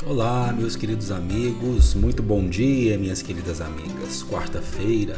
Olá, meus queridos amigos, muito bom dia, minhas queridas amigas. Quarta-feira,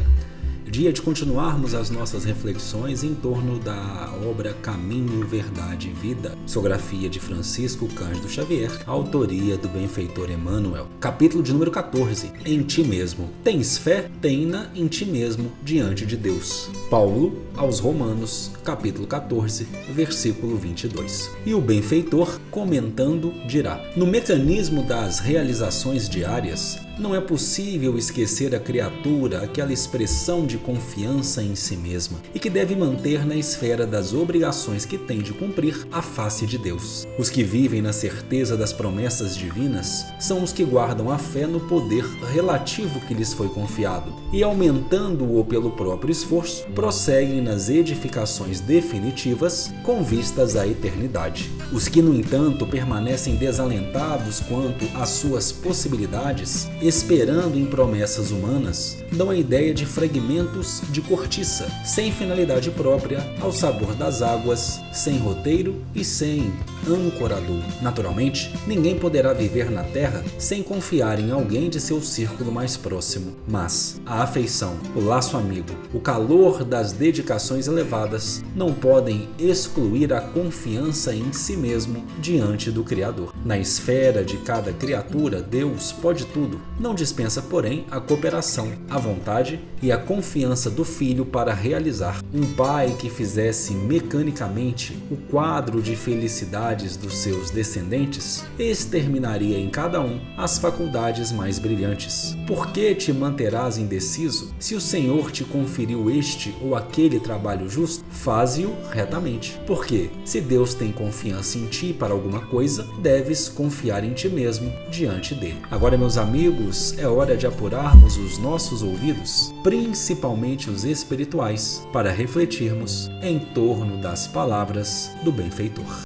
dia de continuarmos as nossas reflexões em torno da obra Caminho, Verdade e Vida, psicografia de Francisco Cândido Xavier, autoria do benfeitor Emmanuel. Capítulo de número 14, em ti mesmo. Tens fé? Tem-na em ti mesmo diante de Deus. Paulo aos Romanos, capítulo 14, versículo 22. E o benfeitor, comentando, dirá: no mecanismo das realizações diárias, não é possível esquecer a criatura aquela expressão de confiança em si mesma e que deve manter na esfera das obrigações que tem de cumprir à face de Deus. Os que vivem na certeza das promessas divinas são os que guardam a fé no poder relativo que lhes foi confiado e, aumentando-o pelo próprio esforço, prosseguem nas edificações definitivas com vistas à eternidade. Os que, no entanto, permanecem desalentados quanto às suas possibilidades, esperando em promessas humanas, dão a ideia de fragmentos de cortiça, sem finalidade própria, ao sabor das águas, sem roteiro e sem ancorador. Naturalmente, ninguém poderá viver na Terra sem confiar em alguém de seu círculo mais próximo, mas a afeição, o laço amigo, o calor das dedicações elevadas não podem excluir a confiança em si mesmo diante do Criador. Na esfera de cada criatura, Deus pode tudo. Não dispensa, porém, a cooperação, a vontade e a confiança do filho para realizar. Um pai que fizesse mecanicamente o quadro de felicidades dos seus descendentes exterminaria em cada um as faculdades mais brilhantes. Por que te manterás indeciso? Se o Senhor te conferiu este ou aquele trabalho justo, faze-o retamente. Porque, se Deus tem confiança em ti para alguma coisa, deves confiar em ti mesmo diante dele. Agora, meus amigos, é hora de apurarmos os nossos ouvidos, principalmente os espirituais, para refletirmos em torno das palavras do benfeitor.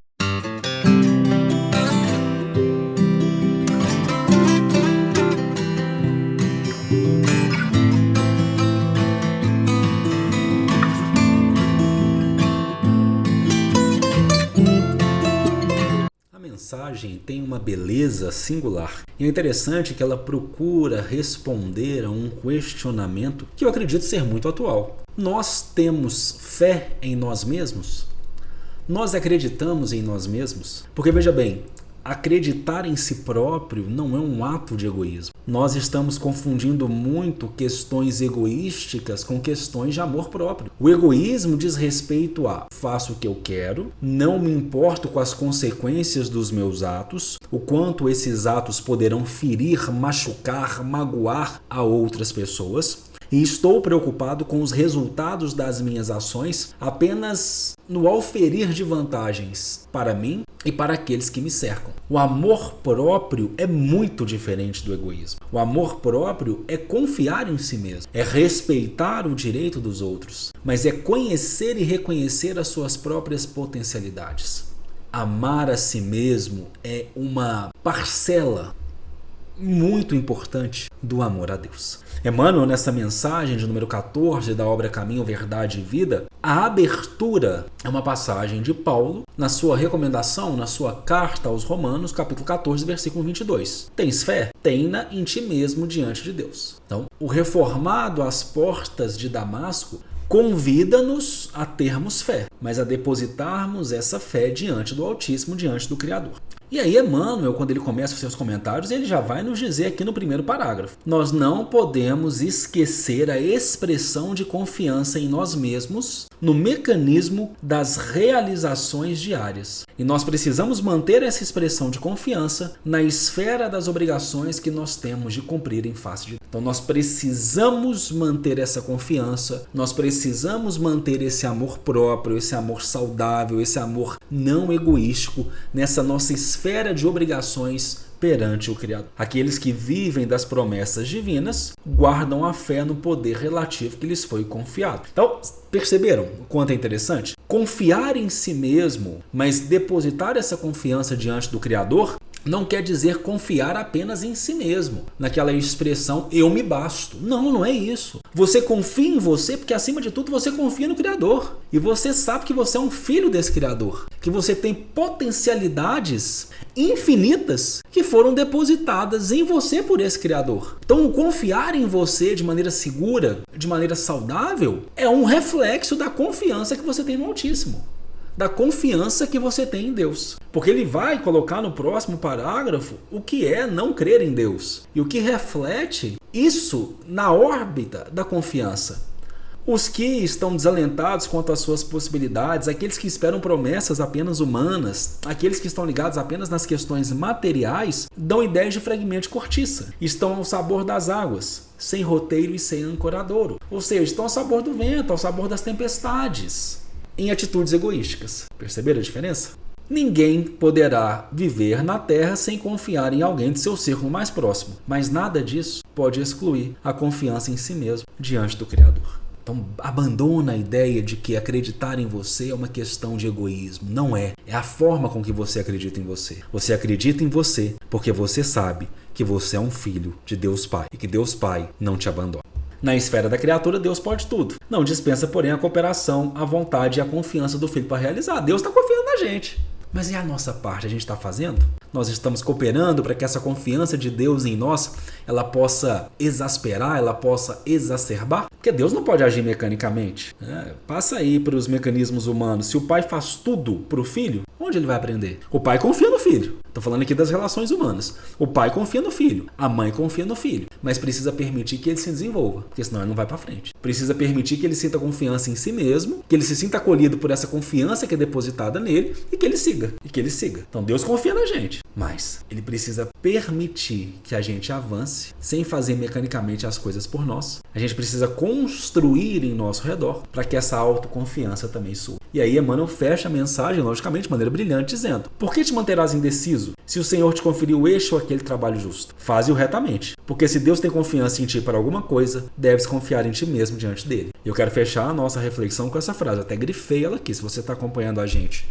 A mensagem tem uma beleza singular e é interessante que ela procura responder a um questionamento que eu acredito ser muito atual. Nós temos fé em nós mesmos? Nós acreditamos em nós mesmos? Porque veja bem, acreditar em si próprio não é um ato de egoísmo. Nós estamos confundindo muito questões egoísticas com questões de amor próprio. O egoísmo diz respeito a faço o que eu quero, não me importo com as consequências dos meus atos, o quanto esses atos poderão ferir, machucar, magoar a outras pessoas. E estou preocupado com os resultados das minhas ações apenas no auferir de vantagens para mim e para aqueles que me cercam. O amor próprio é muito diferente do egoísmo. O amor próprio é confiar em si mesmo, é respeitar o direito dos outros, mas é conhecer e reconhecer as suas próprias potencialidades. Amar a si mesmo é uma parcela muito importante do amor a Deus. Emmanuel, nessa mensagem de número 14 da obra Caminho, Verdade e Vida, a abertura é uma passagem de Paulo na sua recomendação, na sua carta aos Romanos, capítulo 14, versículo 22. Tens fé? Tem-na em ti mesmo diante de Deus. Então, o reformado às portas de Damasco convida-nos a termos fé, mas a depositarmos essa fé diante do Altíssimo, diante do Criador. E aí Emmanuel, quando ele começa os seus comentários, ele já vai nos dizer aqui no primeiro parágrafo: nós não podemos esquecer a expressão de confiança em nós mesmos no mecanismo das realizações diárias. E nós precisamos manter essa expressão de confiança na esfera das obrigações que nós temos de cumprir em face de Deus. Então nós precisamos manter essa confiança, nós precisamos manter esse amor próprio, esse amor saudável, esse amor não egoístico nessa nossa esfera de obrigações perante o Criador. Aqueles que vivem das promessas divinas guardam a fé no poder relativo que lhes foi confiado. Então, perceberam o quanto é interessante? Confiar em si mesmo, mas depositar essa confiança diante do Criador não quer dizer confiar apenas em si mesmo, naquela expressão eu me basto. Não, não é isso. Você confia em você porque, acima de tudo, você confia no Criador. E você sabe que você é um filho desse Criador, que você tem potencialidades infinitas que foram depositadas em você por esse Criador. Então, confiar em você de maneira segura, de maneira saudável, é um reflexo da confiança que você tem no Altíssimo, da confiança que você tem em Deus. Porque ele vai colocar no próximo parágrafo o que é não crer em Deus e o que reflete isso na órbita da confiança. Os que estão desalentados quanto às suas possibilidades, aqueles que esperam promessas apenas humanas, aqueles que estão ligados apenas nas questões materiais, dão ideias de fragmento de cortiça. Estão ao sabor das águas, sem roteiro e sem ancoradouro. Ou seja, estão ao sabor do vento, ao sabor das tempestades, em atitudes egoísticas. Perceberam a diferença? Ninguém poderá viver na Terra sem confiar em alguém de seu círculo mais próximo, mas nada disso pode excluir a confiança em si mesmo diante do Criador. Então, abandona a ideia de que acreditar em você é uma questão de egoísmo. Não é. É a forma com que você acredita em você. Você acredita em você porque você sabe que você é um filho de Deus Pai e que Deus Pai não te abandona. Na esfera da criatura, Deus pode tudo. Não dispensa, porém, a cooperação, a vontade e a confiança do Filho para realizar. Deus está confiando na gente. Mas e a nossa parte? A gente está fazendo? Nós estamos cooperando para que essa confiança de Deus em nós, ela possa exasperar, ela possa exacerbar? Porque Deus não pode agir mecanicamente. Passa aí para os mecanismos humanos. Se o pai faz tudo para o filho, onde ele vai aprender? O pai confia no filho. Estou falando aqui das relações humanas. O pai confia no filho, a mãe confia no filho, mas precisa permitir que ele se desenvolva, porque senão ele não vai para frente. Precisa permitir que ele sinta confiança em si mesmo, que ele se sinta acolhido por essa confiança que é depositada nele e que ele siga. Então Deus confia na gente, mas ele precisa permitir que a gente avance sem fazer mecanicamente as coisas por nós. A gente precisa construir em nosso redor para que essa autoconfiança também suba. E aí Emmanuel fecha a mensagem, logicamente, de maneira brilhante, dizendo: por que te manterás indeciso se o Senhor te conferiu este ou aquele trabalho justo? Faze-o retamente, porque se Deus tem confiança em ti para alguma coisa, deves confiar em ti mesmo diante dele. Eu quero fechar a nossa reflexão com essa frase, eu até grifei ela aqui, se você está acompanhando a gente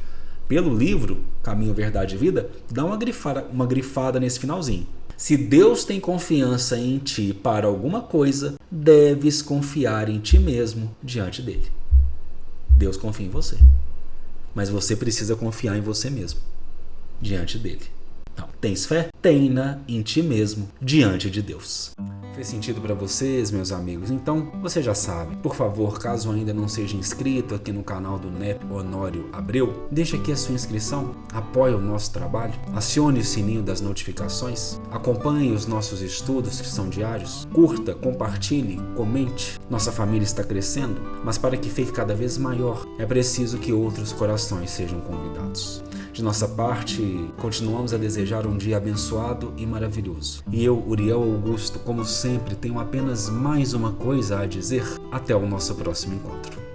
pelo livro Caminho, Verdade e Vida, dá uma grifada nesse finalzinho. Se Deus tem confiança em ti para alguma coisa, deves confiar em ti mesmo diante dele. Deus confia em você, mas você precisa confiar em você mesmo diante dele. Então, tens fé? Tenha em ti mesmo diante de Deus. Fez sentido para vocês, meus amigos? Então, você já sabe. Por favor, caso ainda não seja inscrito aqui no canal do NEP Honório Abreu, deixe aqui a sua inscrição, apoie o nosso trabalho, acione o sininho das notificações, acompanhe os nossos estudos que são diários, curta, compartilhe, comente. Nossa família está crescendo, mas para que fique cada vez maior, é preciso que outros corações sejam convidados. De nossa parte, continuamos a desejar um dia abençoado e maravilhoso. E eu, Uriel Augusto, como sempre, tenho apenas mais uma coisa a dizer. Até o nosso próximo encontro.